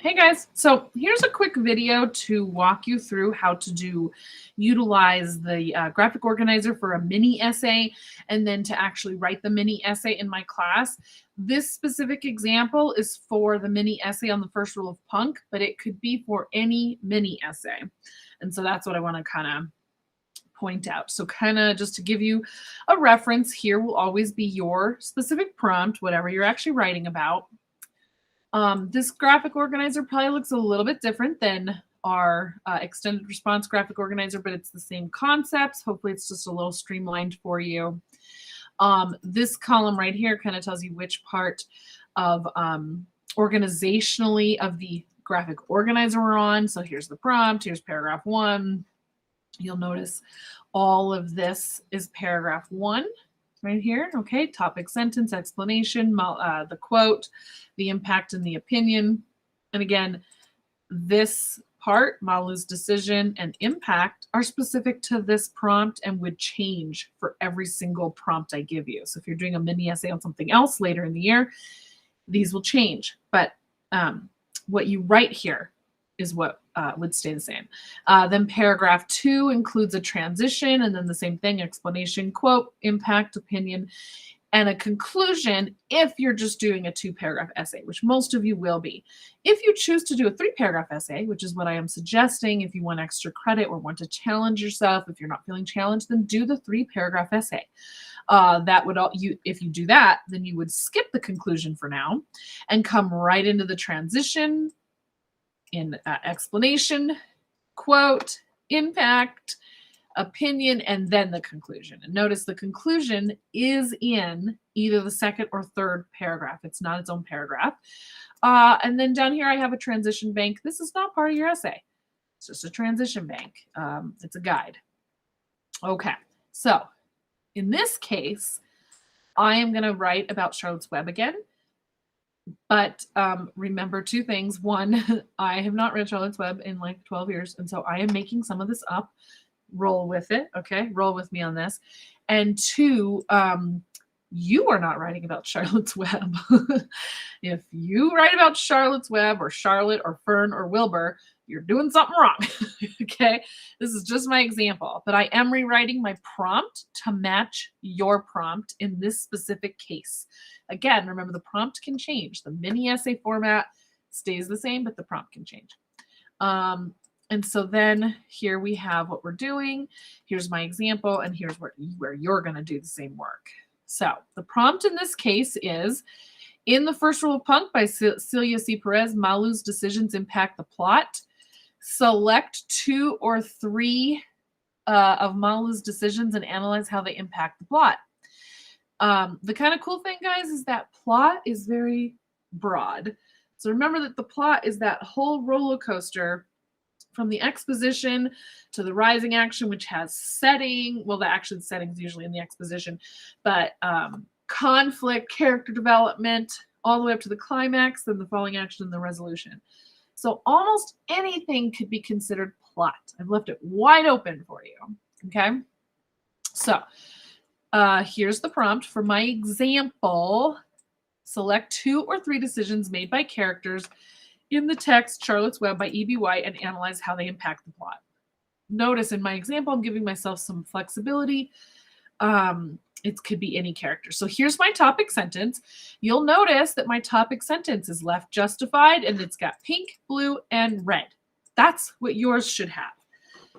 Hey guys, so here's a quick video to walk you through how to utilize the graphic organizer for a mini essay and then to actually write the mini essay in my class. This specific example is for the mini essay on the first rule of punk, but it could be for any mini essay. And so that's what I want to kind of point out. So kind of just to give you a reference, here will always be your specific prompt, whatever you're actually writing about. This graphic organizer probably looks a little bit different than our extended response graphic organizer, but it's the same concepts. Hopefully it's just a little streamlined for you. This column right here kind of tells you which part of organizationally of the graphic organizer we're on. So here's the prompt, here's paragraph 1. You'll notice all of this is paragraph 1. Right here, okay, topic, sentence, explanation, the quote, the impact and the opinion. And again, this part, Malu's decision and impact, are specific to this prompt and would change for every single prompt I give you. So if you're doing a mini essay on something else later in the year, these will change. But what you write here is what would stay the same. Then paragraph 2 includes a transition, and then the same thing, explanation, quote, impact, opinion, and a conclusion if you're just doing a 2-paragraph essay, which most of you will be. If you choose to do a 3-paragraph essay, which is what I am suggesting, if you want extra credit or want to challenge yourself, if you're not feeling challenged, then do the 3-paragraph essay. That would if you do that, then you would skip the conclusion for now and come right into the transition, in explanation, quote, impact, opinion, and then the conclusion. And notice the conclusion is in either the second or third paragraph. It's not its own paragraph. And then down here I have a transition bank. This is not part of your essay. It's just a transition bank. It's a guide. Okay, so in this case, I am going to write about Charlotte's Web again. But remember 2 things. 1, I have not read Charlotte's Web in like 12 years, and so I am making some of this up. Roll with it, okay? Roll with me on this. And 2, you are not writing about Charlotte's Web. If you write about Charlotte's Web or Charlotte or Fern or Wilbur, you're doing something wrong, okay? This is just my example, but I am rewriting my prompt to match your prompt in this specific case. Again, remember the prompt can change. The mini essay format stays the same, but the prompt can change. And so then here we have what we're doing. Here's my example, and here's where you're going to do the same work. So the prompt in this case is, in the first rule of punk by Celia C. Perez, Malu's decisions impact the plot. Select 2 or 3 of Malu's decisions and analyze how they impact the plot. The kind of cool thing, guys, is that plot is very broad. So remember that the plot is that whole roller coaster from the exposition to the rising action, which has setting. Well, the action setting is usually in the exposition, but conflict, character development, all the way up to the climax, then the falling action and the resolution. So almost anything could be considered plot. I've left it wide open for you, okay? So here's the prompt for my example. Select 2 or 3 decisions made by characters in the text Charlotte's Web by E.B. White and analyze how they impact the plot. Notice in my example, I'm giving myself some flexibility. It could be any character. So here's my topic sentence. You'll notice that my topic sentence is left justified, and it's got pink, blue, and red. That's what yours should have,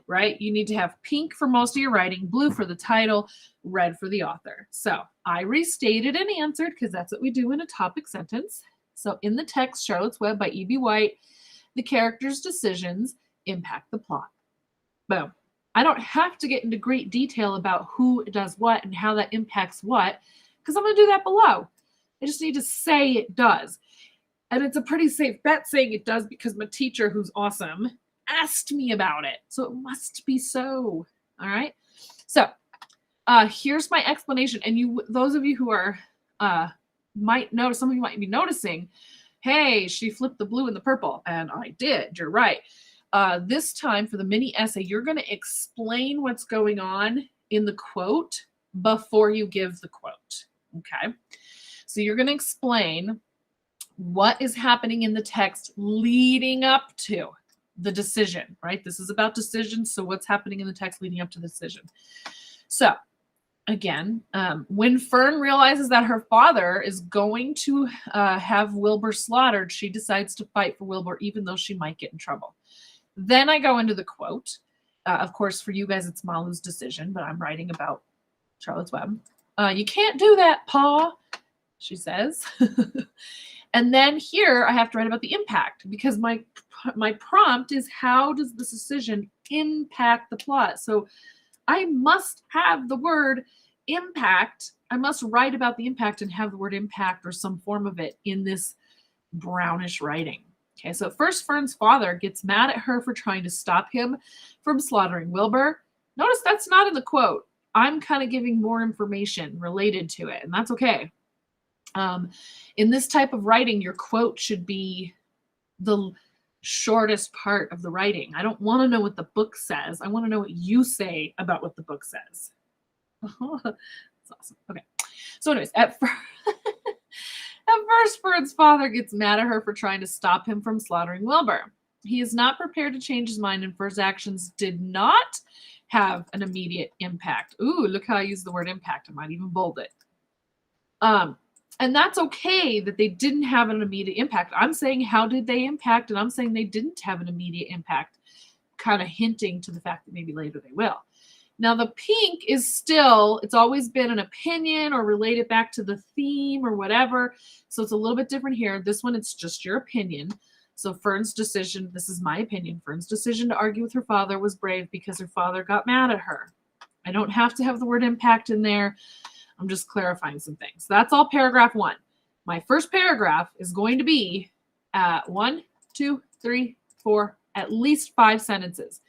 right? You need to have pink for most of your writing, blue for the title, red for the author. So I restated and answered because that's what we do in a topic sentence. So in the text, Charlotte's Web by E.B. White, the characters' decisions impact the plot. Boom. I don't have to get into great detail about who does what and how that impacts what, because I'm going to do that below. I just need to say it does. And it's a pretty safe bet saying it does because my teacher, who's awesome, asked me about it. So it must be so. All right. So here's my explanation. And those of you who are might notice, some of you might be noticing, hey, she flipped the blue and the purple. And I did. You're right. This time for the mini essay, you're going to explain what's going on in the quote before you give the quote. Okay. So you're going to explain What is happening in the text leading up to the decision, right? This is about decisions. So what's happening in the text leading up to the decision? So again, when Fern realizes that her father is going to have Wilbur slaughtered, she decides to fight for Wilbur, even though she might get in trouble. Then I go into the quote. Of course, for you guys, it's Malu's decision, but I'm writing about Charlotte's Web. You can't do that, Pa, she says. And then here I have to write about the impact, because my prompt is, how does this decision impact the plot? So I must have the word impact. I must write about the impact and have the word impact or some form of it in this brownish writing. Okay, so first Fern's father gets mad at her for trying to stop him from slaughtering Wilbur. Notice that's not in the quote. I'm kind of giving more information related to it, and that's okay. In this type of writing, your quote should be the shortest part of the writing. I don't want to know what the book says. I want to know what you say about what the book says. That's awesome. Okay. So anyways, at first, Fern's father gets mad at her for trying to stop him from slaughtering Wilbur. He is not prepared to change his mind, and Fern's actions did not have an immediate impact. Ooh, look how I use the word impact. I might even bold it. And that's okay that they didn't have an immediate impact. I'm saying, how did they impact? And I'm saying they didn't have an immediate impact, kind of hinting to the fact that maybe later they will. Now, the pink is still, it's always been an opinion or related back to the theme or whatever. So it's a little bit different here. This one, it's just your opinion. So Fern's decision, this is my opinion, Fern's decision to argue with her father was brave because her father got mad at her. I don't have to have the word impact in there. I'm just clarifying some things. That's all paragraph 1. My first paragraph is going to be 1, 2, 3, 4, at least 5 sentences.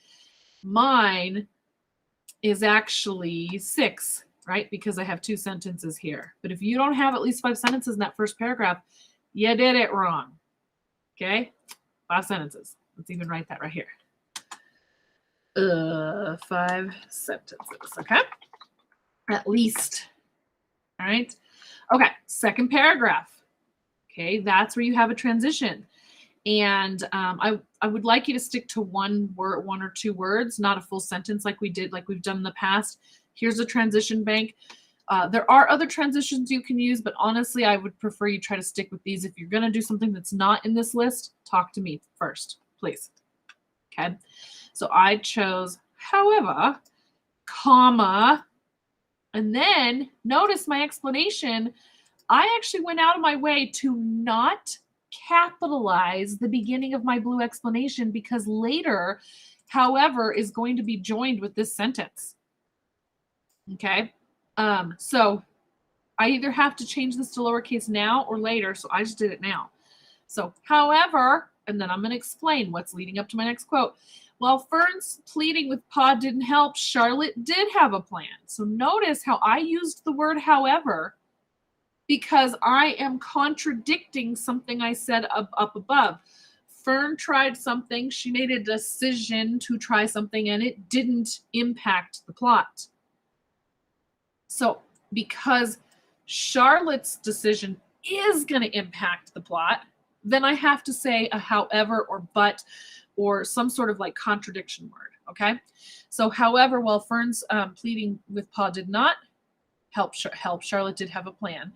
Mine is actually 6, right? Because I have 2 sentences here. But if you don't have at least 5 sentences in that first paragraph, you did it wrong. Okay? 5 sentences. Let's even write that right here. 5 sentences, okay? At least. All right. Okay. Second paragraph. Okay. That's where you have a transition. And I would like you to stick to one or 2 words, not a full sentence like we've done in the past. Here's a transition bank. There are other transitions you can use, but honestly, I would prefer you try to stick with these. If you're going to do something that's not in this list, talk to me first, please. Okay. So I chose, however, comma, and then notice my explanation. I actually went out of my way to not capitalize the beginning of my blue explanation, because later, however, is going to be joined with this sentence. Okay. So I either have to change this to lowercase now or later. So I just did it now. So however, and then I'm going to explain what's leading up to my next quote. While Fern's pleading with Pa didn't help, Charlotte did have a plan. So notice how I used the word however, because I am contradicting something I said up above. Fern tried something. She made a decision to try something, and it didn't impact the plot. So because Charlotte's decision is going to impact the plot, then I have to say a however or but or some sort of like contradiction word, okay? So however, while Fern's pleading with Pa did not help, Charlotte did have a plan.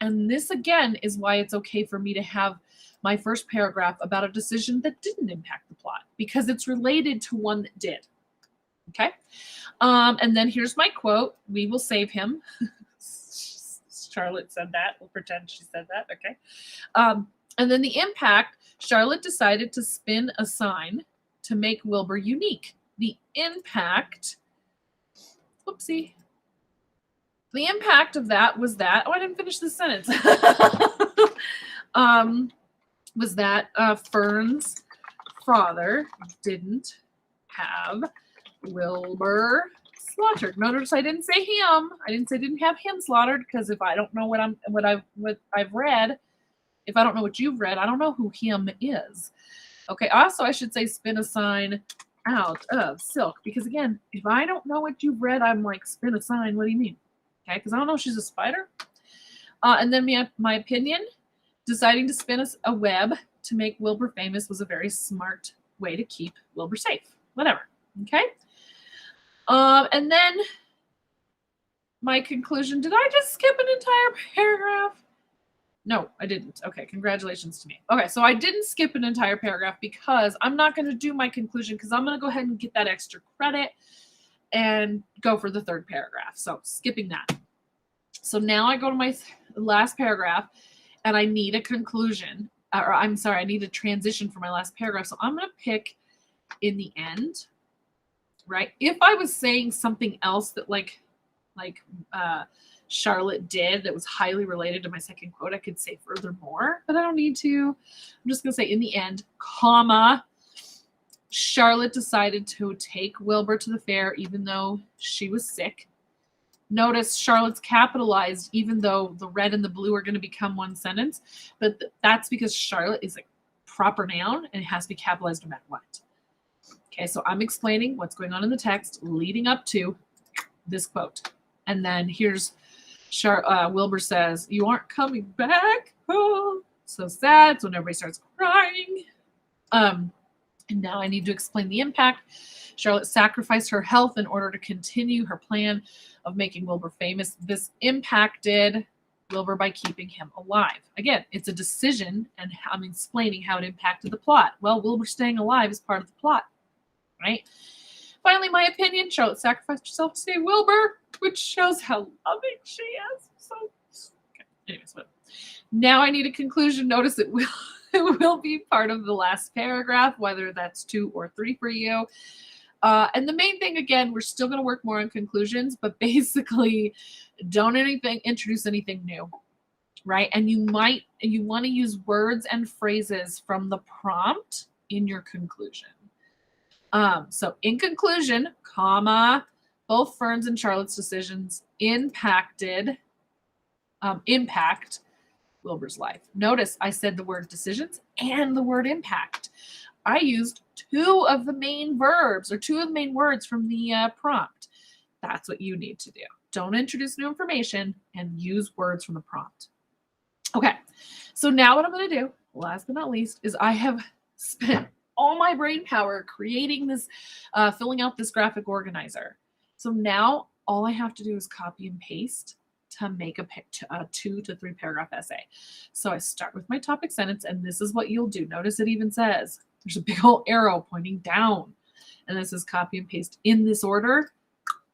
And this, again, is why it's okay for me to have my first paragraph about a decision that didn't impact the plot, because it's related to one that did, okay? And then here's my quote. We will save him. Charlotte said that. We'll pretend she said that, okay? And then the impact, Charlotte decided to spin a sign to make Wilbur unique. The impact, whoopsie. The impact of that was that, oh, I didn't finish this sentence. Was that Fern's father didn't have Wilbur slaughtered. Notice I didn't say him. I didn't say didn't have him slaughtered, because if I don't know what I've read, if I don't know what you've read, I don't know who him is. Okay, also I should say spin a sign out of silk, because again, if I don't know what you've read, I'm like, spin a sign, what do you mean? Okay, because I don't know if she's a spider. And then my opinion, Deciding to spin a web to make Wilbur famous was a very smart way to keep Wilbur safe. Whatever. Okay. And then my conclusion. Did I just skip an entire paragraph? No, I didn't. Okay, congratulations to me. Okay, so I didn't skip an entire paragraph because I'm not going to do my conclusion because I'm going to go ahead and get that extra credit and go for the third paragraph. So skipping that. So now I go to my last paragraph and I need a conclusion. Or I'm sorry, I need a transition for my last paragraph. So I'm going to pick in the end, right? If I was saying something else that like Charlotte did that was highly related to my second quote, I could say furthermore, but I don't need to. I'm just going to say in the end, comma, Charlotte decided to take Wilbur to the fair even though she was sick. Notice Charlotte's capitalized even though the red and the blue are going to become one sentence, but that's because Charlotte is a proper noun and it has to be capitalized no matter what. Okay, so I'm explaining what's going on in the text leading up to this quote. And then here's Wilbur says, "You aren't coming back." Oh, so sad. So when everybody starts crying. And now I need to explain the impact. Charlotte sacrificed her health in order to continue her plan of making Wilbur famous. This impacted Wilbur by keeping him alive. Again, it's a decision, and I'm explaining how it impacted the plot. Well, Wilbur staying alive is part of the plot, right? Finally, my opinion, Charlotte sacrificed herself to save Wilbur, which shows how loving she is. So, okay. Anyways, whatever. Now I need a conclusion. Notice it will be part of the last paragraph, whether that's 2 or 3 for you. And the main thing, again, we're still going to work more on conclusions, but basically don't introduce anything new, right? And you want to use words and phrases from the prompt in your conclusion. So in conclusion, comma, both Fern's and Charlotte's decisions impact Wilbur's life. Notice I said the word decisions and the word impact. I used 2 of the main verbs or 2 of the main words from the prompt. That's what you need to do. Don't introduce new information and use words from the prompt. Okay, so now what I'm going to do, last but not least, is I have spent all my brain power creating this, filling out this graphic organizer. So now all I have to do is copy and paste to make a 2 to 3 paragraph essay. So I start with my topic sentence, and this is what you'll do. Notice it even says there's a big old arrow pointing down, and this is copy and paste in this order.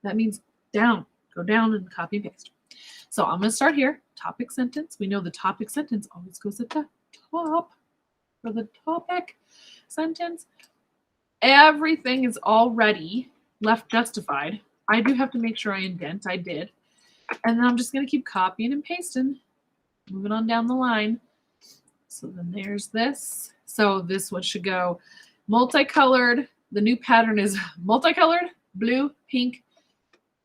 That means down. Go down and copy and paste. So I'm going to start here. Topic sentence. We know the topic sentence always goes at the top for the topic sentence. Everything is already left justified. I do have to make sure I indent. I did. And then I'm just going to keep copying and pasting, moving on down the line. So then there's this. So this one should go multicolored. The new pattern is multicolored, blue, pink,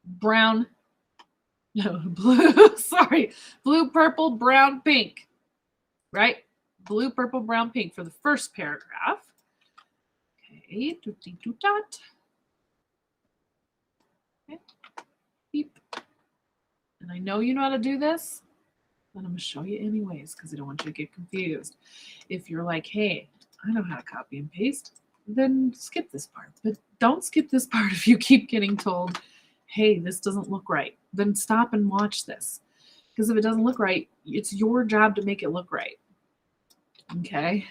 brown. No, blue, sorry. Blue, purple, brown, pink. Right? Blue, purple, brown, pink for the first paragraph. Okay, dot. Okay. Beep. And I know you know how to do this, but I'm going to show you anyways because I don't want you to get confused. If you're like, hey, I know how to copy and paste, then skip this part. But don't skip this part if you keep getting told, hey, this doesn't look right. Then stop and watch this. Because if it doesn't look right, it's your job to make it look right. Okay?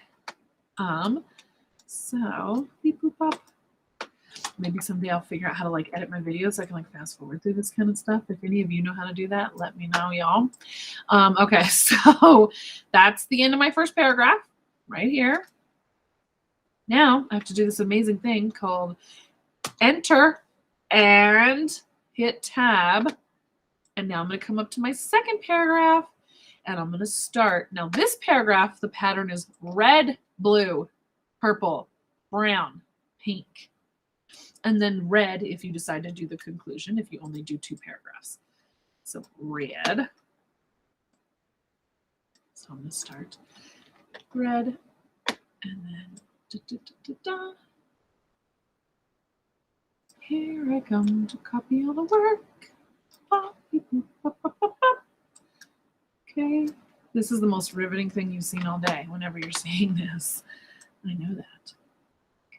So, beep, boop, pop. Maybe someday I'll figure out how to like edit my videos so I can like fast forward through this kind of stuff. If any of you know how to do that, let me know, y'all. Okay, so that's the end of my first paragraph right here. Now I have to do this amazing thing called enter and hit tab. And now I'm going to come up to my second paragraph and I'm going to start. Now this paragraph, the pattern is red, blue, purple, brown, pink. And then red if you decide to do the conclusion, if you only do 2 paragraphs. So red. So I'm going to start red and then here I come to copy all the work. Okay. This is the most riveting thing you've seen all day whenever you're seeing this. I know that.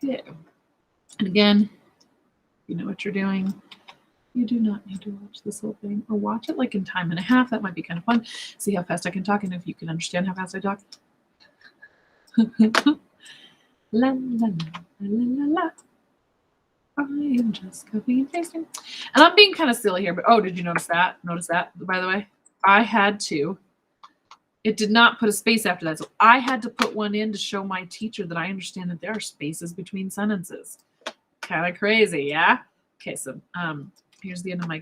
Okay. And again, you know what you're doing. You do not need to watch this whole thing, or watch it like in time and a half. That might be kind of fun. See how fast I can talk and if you can understand how fast I talk. La, la, la, la, la. I am just copying and pasting. And I'm being kind of silly here, but oh, did you notice that? Notice that, by the way? I had to. It did not put a space after that. So I had to put one in to show my teacher that I understand that there are spaces between sentences. Kind of crazy, yeah? Okay, so here's the end of my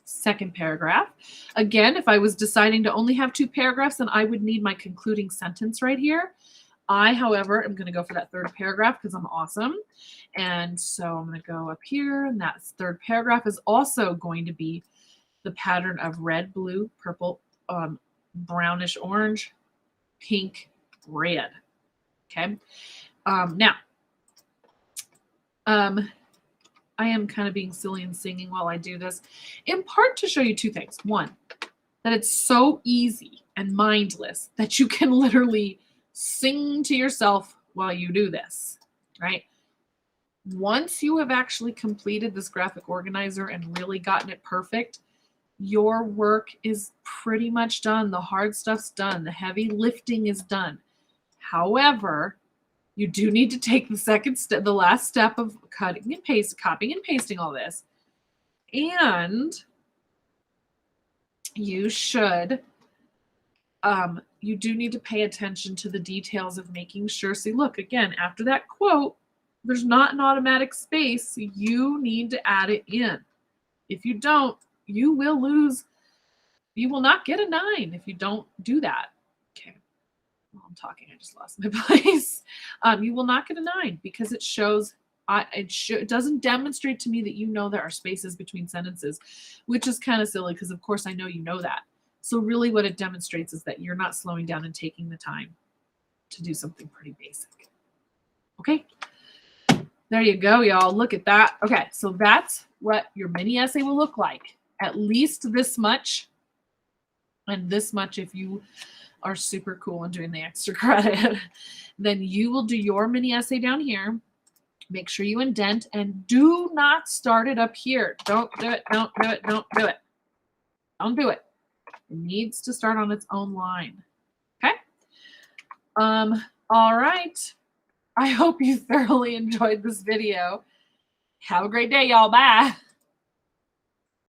second paragraph. Again, if I was deciding to only have 2 paragraphs, then I would need my concluding sentence right here. I, however, am going to go for that third paragraph because I'm awesome. And so I'm going to go up here, and that third paragraph is also going to be the pattern of red, blue, purple, brownish orange, pink, red. Okay. Now, I am kind of being silly and singing while I do this, in part to show you 2 things. One, that it's so easy and mindless that you can literally sing to yourself while you do this, right? Once you have actually completed this graphic organizer and really gotten it perfect, your work is pretty much done. The hard stuff's done. The heavy lifting is done. However, you do need to take the second step, the last step of cutting and pasting, copying and pasting all this. And you should, you do need to pay attention to the details of making sure. See, look, again, after that quote, there's not an automatic space. You need to add it in. If you don't, you will lose. You will not get a 9 if you don't do that. Okay. While I'm talking, I just lost my place. You will not get a 9 because it shows, it doesn't demonstrate to me that you know there are spaces between sentences, which is kind of silly because, of course, I know you know that. So really what it demonstrates is that you're not slowing down and taking the time to do something pretty basic. Okay? There you go, y'all. Look at that. Okay, so that's what your mini essay will look like. At least this much, and this much if you are super cool and doing the extra credit. Then you will do your mini essay down here. Make sure you indent and do not start it up here. Don't do it. Don't do it. Don't do it. Don't do it. It needs to start on its own line. Okay? All right. I hope you thoroughly enjoyed this video. Have a great day, y'all. Bye.